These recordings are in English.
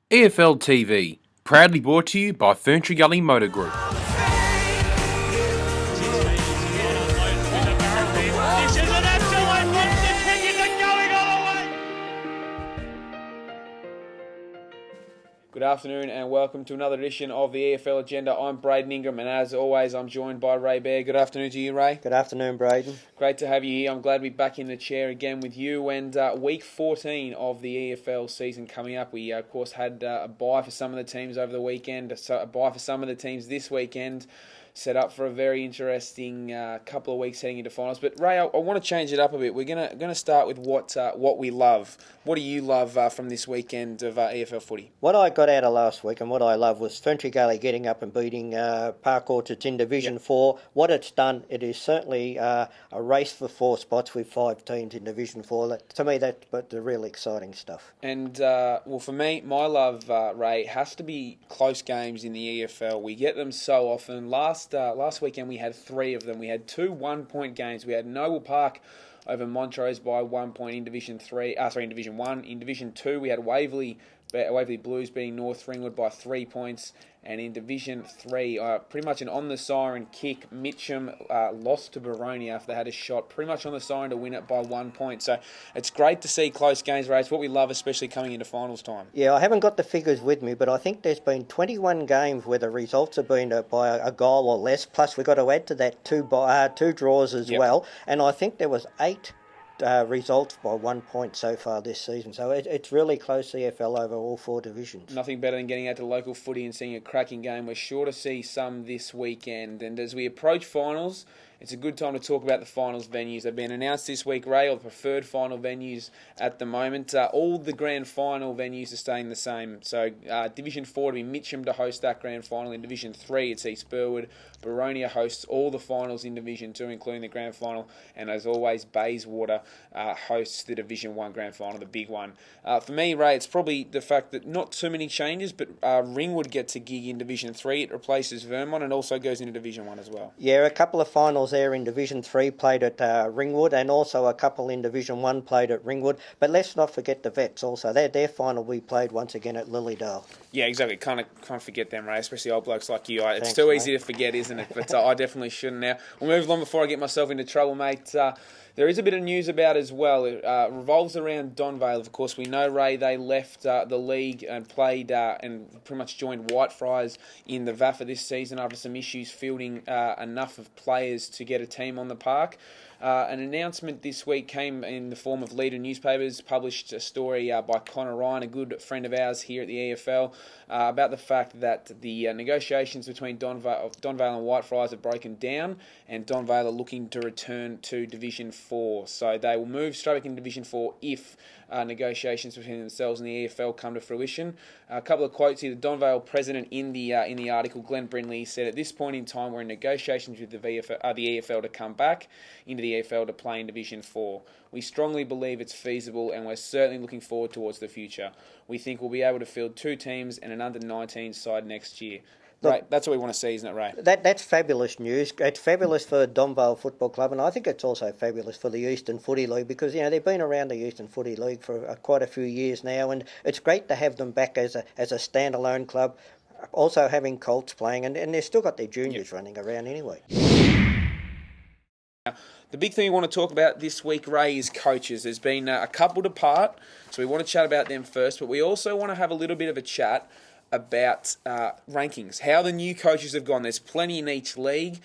Efl TV, proudly brought to you by Ferntree Gully Motor Group. Good afternoon and welcome to another edition of the Efl Agenda. I'm Braden Ingram and as always I'm joined by Ray Baird. Good afternoon to you, Ray. Good afternoon, Braden. Great to have you here. I'm glad to be back in the chair again with you. And week 14 of the EFL season coming up. We of course had a bye for some of the teams over the weekend, a bye for some of the teams this weekend. Set up for a very interesting couple of weeks heading into finals. But Ray, I want to change it up a bit. We're gonna start with what we love. What do you love from this weekend of EFL footy? What I got out of last week and what I love was Ferntree Gully getting up and beating Park Orchards in Division 4. What it's done, it is certainly a race for 4 spots with 5 teams in Division 4. To me, that's the real exciting stuff. And, well, for me, my love, Ray, has to be close games in the EFL. We get them so often. Last weekend we had 3 of them. We had 2 one-point games. We had Noble Park over Montrose by 1 point in Division 1. In Division 2, we had Waverley Blues beating North Ringwood by 3 points. And in Division 3, pretty much an on-the-siren kick, Mitcham lost to Baronia after they had a shot pretty much on the siren to win it by 1 point. So it's great to see close games, Ray. It's what we love, especially coming into finals time. Yeah, I haven't got the figures with me, but I think there's been 21 games where the results have been by a goal or less. Plus, we've got to add to that 2 draws as well. And I think there was 8 results by 1 point so far this season. So it's really close EFL over all 4 divisions. Nothing better than getting out to local footy and seeing a cracking game. We're sure to see some this weekend. And as we approach finals, it's a good time to talk about the finals venues. They've been announced this week, Ray, or the preferred final venues at the moment. All the grand final venues are staying the same. So Division 4 to be Mitcham to host that grand final. In Division 3, it's East Burwood. Baronia hosts all the finals in Division 2, including the grand final. And as always, Bayswater hosts the Division 1 grand final, the big one. For me, Ray, it's probably the fact that not too many changes, but Ringwood gets a gig in Division 3. It replaces Vermont and also goes into Division 1 as well. Yeah, a couple of finals there in Division 3 played at Ringwood, and also a couple in Division 1 played at Ringwood. But let's not forget the Vets also. Their final we played once again at Lilydale. Yeah, exactly. Can't forget them, Ray, especially old blokes like you. It's Thanks, too mate. easy to forget, isn't it? But I definitely shouldn't now. We'll move on before I get myself into trouble, mate. There is a bit of news about as well. It revolves around Donvale. Of course, we know, Ray, they left the league and played and pretty much joined Whitefriars in the VAFA this season after some issues fielding enough of players to get a team on the park. An announcement this week came in the form of Leader newspapers, published a story by Connor Ryan, a good friend of ours here at the EFL, about the fact that the negotiations between Donvale and Whitefriars have broken down, and Donvale are looking to return to Division 4. So they will move straight back in Division 4 if negotiations between themselves and the EFL come to fruition. A couple of quotes here. The Donvale president in the article, Glenn Brindley, said, "At this point in time, we're in negotiations with the EFL to come back into the EFL to play in Division 4. We strongly believe it's feasible and we're certainly looking forward towards the future. We think we'll be able to field 2 teams and an under-19 side next year." Right, that's what we want to see, isn't it, Ray? That's fabulous news. It's fabulous for Donvale Football Club, and I think it's also fabulous for the Eastern Footy League because, they've been around the Eastern Footy League for quite a few years now, and it's great to have them back as a standalone club, also having Colts playing, and they've still got their juniors running around anyway. The big thing we want to talk about this week, Ray, is coaches. There's been a couple depart, so we want to chat about them first, but we also want to have a little bit of a chat about rankings, how the new coaches have gone. There's plenty in each league.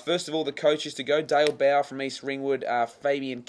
First of all, the coaches to go: Dale Bauer from East Ringwood, Fabian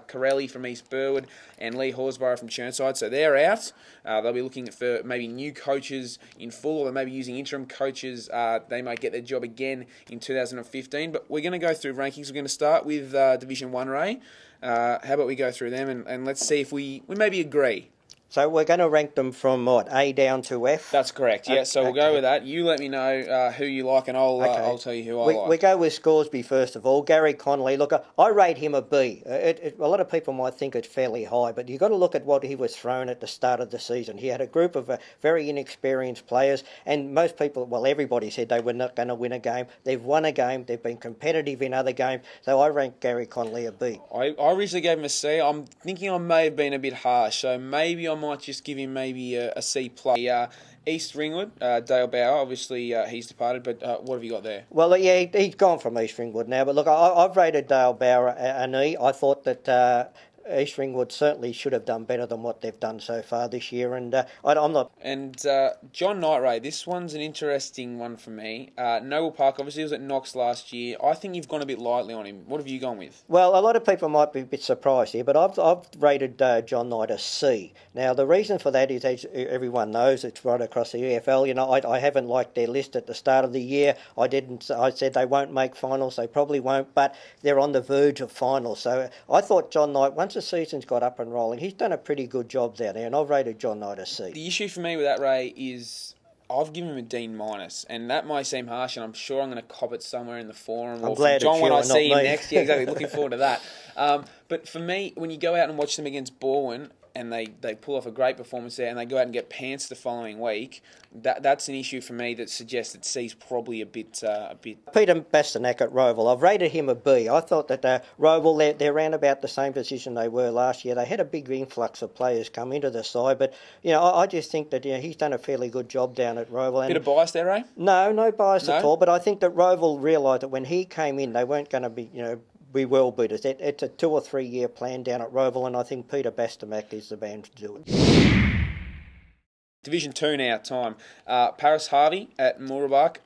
Corelli from East Burwood, and Lee Horsborough from Churnside. So they're out. They'll be looking for maybe new coaches in full, or they may be using interim coaches. They might get their job again in 2015. But we're going to go through rankings. We're going to start with Division 1, Ray. How about we go through them and let's see if we maybe agree. So we're going to rank them from A down to F? That's correct, yeah. So we'll go with that. You let me know who you like and I'll tell you who I like. We go with Scoresby first of all. Gary Connolly, look, I rate him a B. A lot of people might think it's fairly high, but you've got to look at what he was thrown at the start of the season. He had a group of very inexperienced players, and most people, everybody said they were not going to win a game. They've won a game. They've been competitive in other games. So I rank Gary Connolly a B. I originally gave him a C. I'm thinking I may have been a bit harsh, so maybe I'm might just give him maybe a C+. East Ringwood, Dale Bauer, obviously he's departed, but what have you got there? Well, yeah, he's gone from East Ringwood now. But look, I've rated Dale Bauer an E. I thought that East Ringwood certainly should have done better than what they've done so far this year. And I'm not. And John Knight-Ray, this one's an interesting one for me. Noble Park, obviously, was at Knox last year. I think you've gone a bit lightly on him. What have you gone with? Well, a lot of people might be a bit surprised here, but I've rated John Knight a C. Now, the reason for that is, as everyone knows, it's right across the EFL. You know, I haven't liked their list at the start of the year. I said they won't make finals. They probably won't, but they're on the verge of finals. So I thought John Knight, once the season's got up and rolling, he's done a pretty good job down there, and I've rated John Knight a C. The issue for me with that, Ray, is I've given him a D-, and that might seem harsh, and I'm sure I'm going to cop it somewhere in the forum. I'm or glad John it's when you I and see not him me. next. Yeah, exactly. Looking forward to that. But for me, when you go out and watch them against Borwin, and they pull off a great performance there, and they go out and get pants the following week, that's an issue for me that suggests that C's probably a bit. Peter Bastanak at Roval, I've rated him a B. I thought that Roval, they're around about the same position they were last year. They had a big influx of players come into the side, but I just think that he's done a fairly good job down at Roval. And Bit of bias there, Ray? No bias at all. But I think that Roval realised that when he came in, they weren't going to be be world beaters. It's a 2 or 3 year plan down at Roval, and I think Peter Bastamak is the man to do it. Division 2 now, time. Paris Harvey at Moorabuk.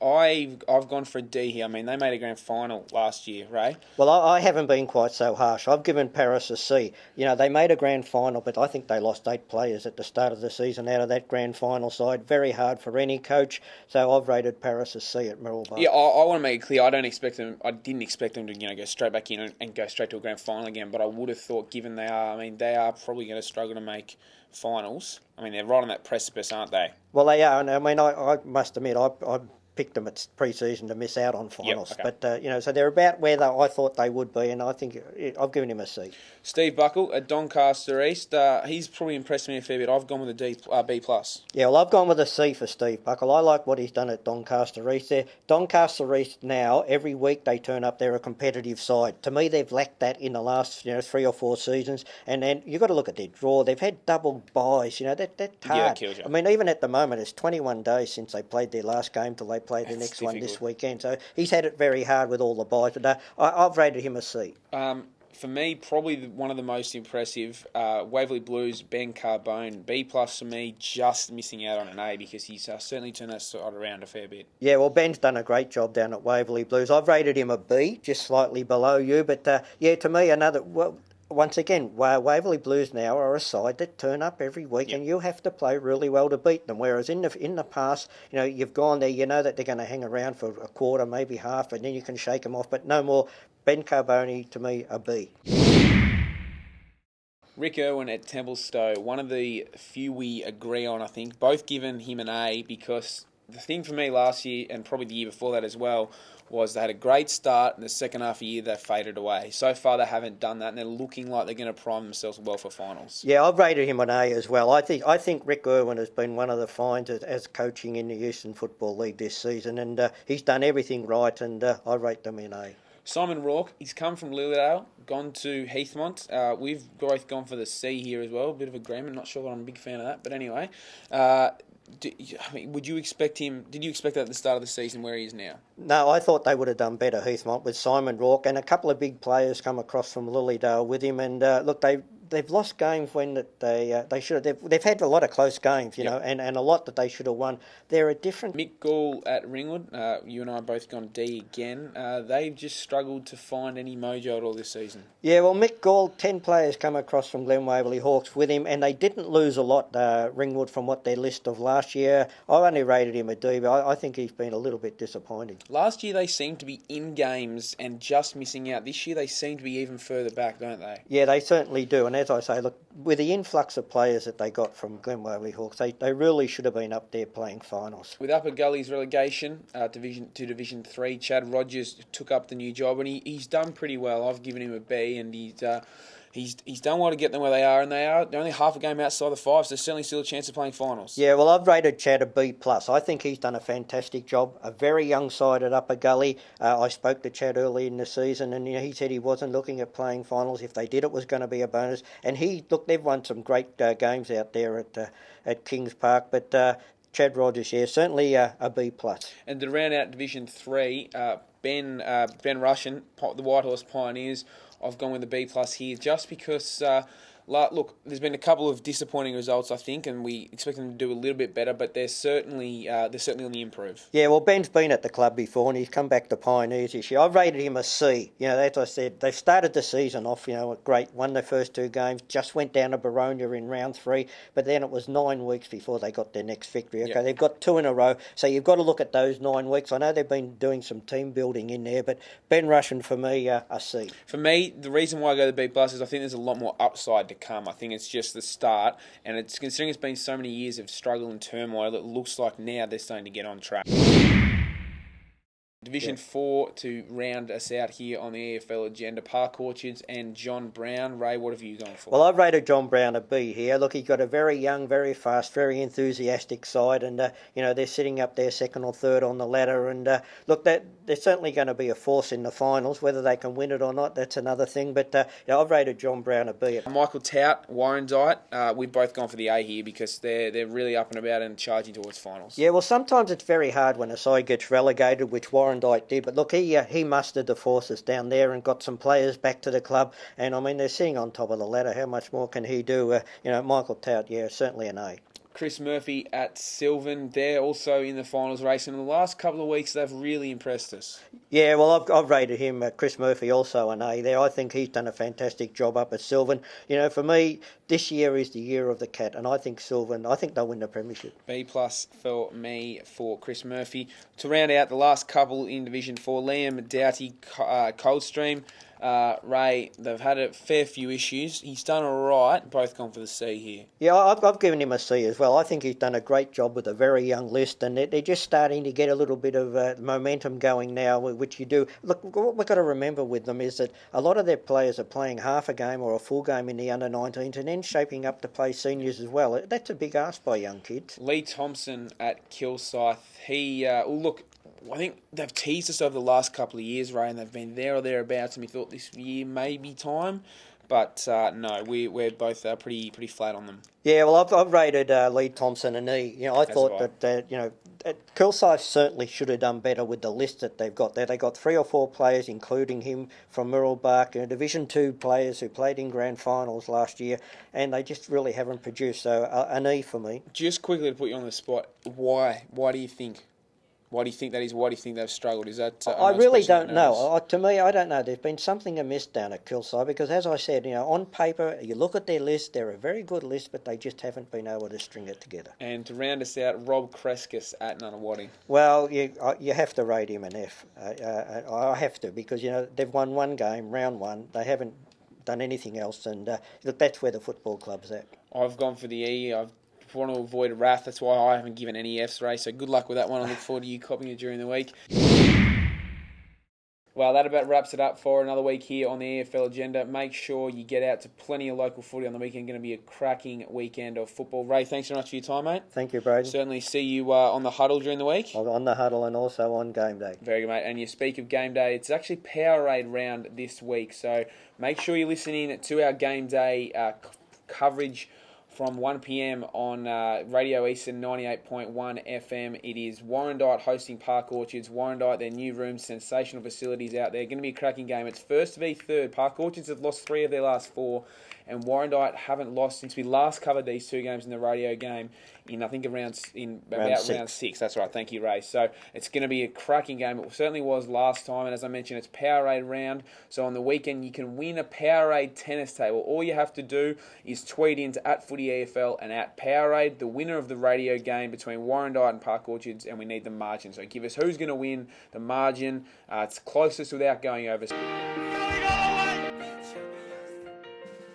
I've gone for a D here. I mean, they made a grand final last year, Ray. Well, I haven't been quite so harsh. I've given Paris a C. They made a grand final, but I think they lost 8 players at the start of the season out of that grand final side. Very hard for any coach. So I've rated Paris a C at Moorabuk. Yeah, I want to make it clear. I didn't expect them to go straight back in and go straight to a grand final again. But I would have thought, given they are probably going to struggle to make finals. I mean, they're right on that precipice, aren't they? Well, they are. And I mean, I must admit, I picked them at pre-season to miss out on finals. Yep, okay. But, so they're about where I thought they would be, and I think I've given him a C. Steve Buckle at Doncaster East. He's probably impressed me a fair bit. I've gone with a B+. Yeah, well, I've gone with a C for Steve Buckle. I like what he's done at Doncaster East there. Doncaster East now, every week they turn up, they're a competitive side. To me, they've lacked that in the last 3 or 4 seasons. And then you've got to look at their draw. They've had double buys. That's hard. Yeah, that kills you. I mean, even at the moment, it's 21 days since they played their last game till they play the next one this weekend. So he's had it very hard with all the buys. But I've rated him a C. For me, probably one of the most impressive, Waverley Blues, Ben Carbone, B+ for me, just missing out on an A because he's certainly turned that side around a fair bit. Yeah, well, Ben's done a great job down at Waverley Blues. I've rated him a B, just slightly below you. But, to me, once again, Waverley Blues now are a side that turn up every week, and you have to play really well to beat them. Whereas in the past, you've gone there, you know that they're going to hang around for a quarter, maybe half, and then you can shake them off. But no more. Ben Carbone, to me, a B. Rick Irwin at Templestowe, one of the few we agree on, I think. Both given him an A because the thing for me last year, and probably the year before that as well, was they had a great start, and the second half of the year they faded away. So far they haven't done that, and they're looking like they're going to prime themselves well for finals. Yeah, I've rated him an A as well. I think Rick Irwin has been one of the finds as coaching in the Eastern Football League this season, and he's done everything right, and I rate them in A. Simon Rourke, he's come from Lilydale, gone to Heathmont. We've both gone for the C here as well. A bit of agreement. Not sure that I'm a big fan of that, but anyway. Would you expect him? Did you expect that at the start of the season where he is now? No, I thought they would have done better, Heathmont, with Simon Rourke, and a couple of big players come across from Lilydale with him. And look, they've lost games when they should have. They've had a lot of close games, and a lot that they should have won. They're a different. Mick Gall at Ringwood. You and I have both gone D again. They've just struggled to find any mojo at all this season. Yeah, well, Mick Gall, 10 players come across from Glen Waverley Hawks with him, and they didn't lose a lot, Ringwood, from what their list of last year. I only rated him a D, but I think he's been a little bit disappointing. Last year they seemed to be in games and just missing out. This year they seem to be even further back, don't they? Yeah, they certainly do. And as I say, look, with the influx of players that they got from Glen Waverley Hawks, they really should have been up there playing finals. With Upper Gully's relegation Division 3, Chad Rogers took up the new job, and he's done pretty well. I've given him a B, and he's done well to get them where they are, and they're only half a game outside the five, so there's certainly still a chance of playing finals. Yeah, well, I've rated Chad a B+. I think he's done a fantastic job. A very young side at Upper Gully. I spoke to Chad early in the season, and he said he wasn't looking at playing finals. If they did, it was going to be a bonus. And they've won some great games out there at Kings Park, but Chad Rogers, certainly a B+. And to round out Division 3, Ben Russian, the Whitehorse Pioneers, I've gone with the B+ here just because, look, there's been a couple of disappointing results, I think, and we expect them to do a little bit better, but they're certainly on the improve. Yeah, well, Ben's been at the club before, and he's come back to Pioneers this year. I've rated him a C. As I said, they started the season off, great, won their first 2 games, just went down to Baronia in round 3, but then it was 9 weeks before they got their next victory. Okay, They've got 2 in a row, so you've got to look at those 9 weeks. I know they've been doing some team building in there, but Ben Russian, for me, a C. For me, the reason why I go to B+ is I think there's a lot more upside to come. I think it's just the start, and it's considering it's been so many years of struggle and turmoil, it looks like now they're starting to get on track. Division 4 to round us out here on the EFL agenda, Park Orchards and John Brown. Ray, what have you gone for? Well, I've rated John Brown a B here. Look, he's got a very young, very fast, very enthusiastic side, and they're sitting up there second or third on the ladder. And look, they're certainly going to be a force in the finals. Whether they can win it or not, that's another thing. But I've rated John Brown a B. Michael Tout, Warrandyte, we've both gone for the A here because they're really up and about and charging towards finals. Yeah, well, sometimes it's very hard when a side gets relegated, which Warrandyte did. But look, he mustered the forces down there and got some players back to the club. And I mean, they're sitting on top of the ladder. How much more can he do? Michael Tout, certainly an A. Chris Murphy at Sylvan, they're also in the finals race, and in the last couple of weeks they've really impressed us. Yeah, well, I've rated him, Chris Murphy, also an A there. I think he's done a fantastic job up at Sylvan. For me, this year is the year of the Cat, and I think Sylvan, they'll win the premiership. B+ for me for Chris Murphy. To round out the last couple in Division 4, Liam Doughty, Coldstream. Ray, they've had a fair few issues. He's done all right. Both gone for the C here. Yeah, I've given him a C as well. I think he's done a great job with a very young list, and they're just starting to get a little bit of momentum going now, which you do. Look, what we've got to remember with them is that a lot of their players are playing half a game or a full game in the under-19s and then shaping up to play seniors as well. That's a big ask by young kids. Lee Thompson at Kilsyth. I think they've teased us over the last couple of years, Ray, and they've been there or thereabouts, and we thought this year may be time. But no, we're both pretty flat on them. Yeah, well, I've rated Lee Thompson an E. I thought that Kilsyth certainly should have done better with the list that they've got there. They got 3 or 4 players, including him from Mirrabbark, Division 2 players who played in grand finals last year, and they just really haven't produced. So an E for me. Just quickly to put you on the spot, why? Why do you think? Why do you think that is? Why do you think they've struggled? Is that? I really don't know. To me, I don't know. There's been something amiss down at Kilsyth because, as I said, on paper, you look at their list, they're a very good list, but they just haven't been able to string it together. And to round us out, Rob Crescas at Nunawading. Well, you have to rate him an F. I have to because they've won 1 game, round 1. They haven't done anything else, and look, that's where the football club's at. I've gone for the E. I want to avoid wrath. That's why I haven't given any Fs, Ray. So good luck with that one. I look forward to you copying it during the week. Well, that about wraps it up for another week here on the EFL agenda. Make sure you get out to plenty of local footy on the weekend. Going to be a cracking weekend of football. Ray, thanks very much for your time, mate. Thank you, Braden. Certainly see you on the huddle during the week. On the huddle and also on game day. Very good, mate. And you speak of game day, it's actually Powerade round this week. So make sure you're listening to our game day coverage from 1 p.m. on Radio Eastern 98.1 FM. It is Warrandyte hosting Park Orchards. Warrandyte, their new rooms, sensational facilities out there. Going to be a cracking game. It's first v third. Park Orchards have lost 3 of their last 4, and Warrandyte haven't lost since we last covered these 2 games in the radio game in, I think, round 6. That's right. Thank you, Ray. So it's going to be a cracking game. It certainly was last time, and as I mentioned, it's Powerade round. So on the weekend, you can win a Powerade tennis table. All you have to do is tweet into @FootyEFL and @Powerade, the winner of the radio game between Warrandyte and Park Orchards, and we need the margin. So give us who's going to win the margin. It's closest without going over.